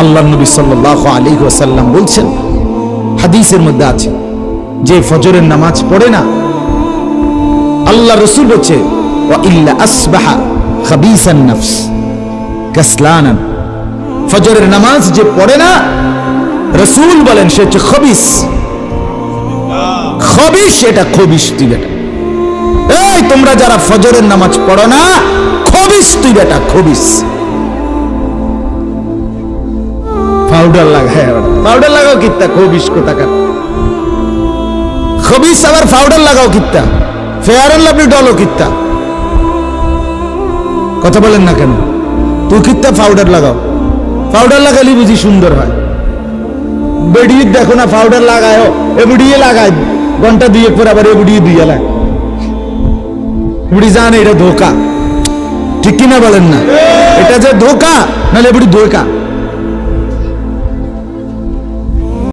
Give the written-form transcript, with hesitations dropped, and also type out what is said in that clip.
আল্লাহর নবী সাল্লাল্লাহু আলাইহি ওয়াসাল্লাম বলছেন, হাদিসের মধ্যে আছে, যে ফজরের নামাজ পড়ে না, আল্লাহ রাসূল বলছে ওয়া ইল্লা আসবাহা খাবিসান নফস কাসলানান, ফজরের নামাজ যে পড়ে না, রাসূল বলেন সে হচ্ছে খবিস। খবিস, এটা খবিস তুই বেটা। এই তোমরা যারা ফজরের নামাজ পড়ো না, খবিস তুই বেটা, খবিস। পাউডার লাগায়, পাউডার লাগাও কিত্তা, খবিস কোথাকার। খবিস আবার পাউডার লাগাও কিত্তা, ফেয়ার এন্ড লাভলি ডলও কিত্তা। কথা বলেন না কেন? তুই কিত্তা পাউডার লাগাও, পাউডার লাগালি বুঝি সুন্দর হয়। বেডিয়ে দেখো না পাউডার লাগায়, এবুড়িয়ে লাগায়, ঘন্টা দুয়েক পর আবার এবুড়িয়ে দিয়ে লাগায়। এবুড়ি জানে এটা ধোকা, ঠিক কিনা বলেন না? এটা যে ধোকা, নাহলে এবুড়ি ধোকা।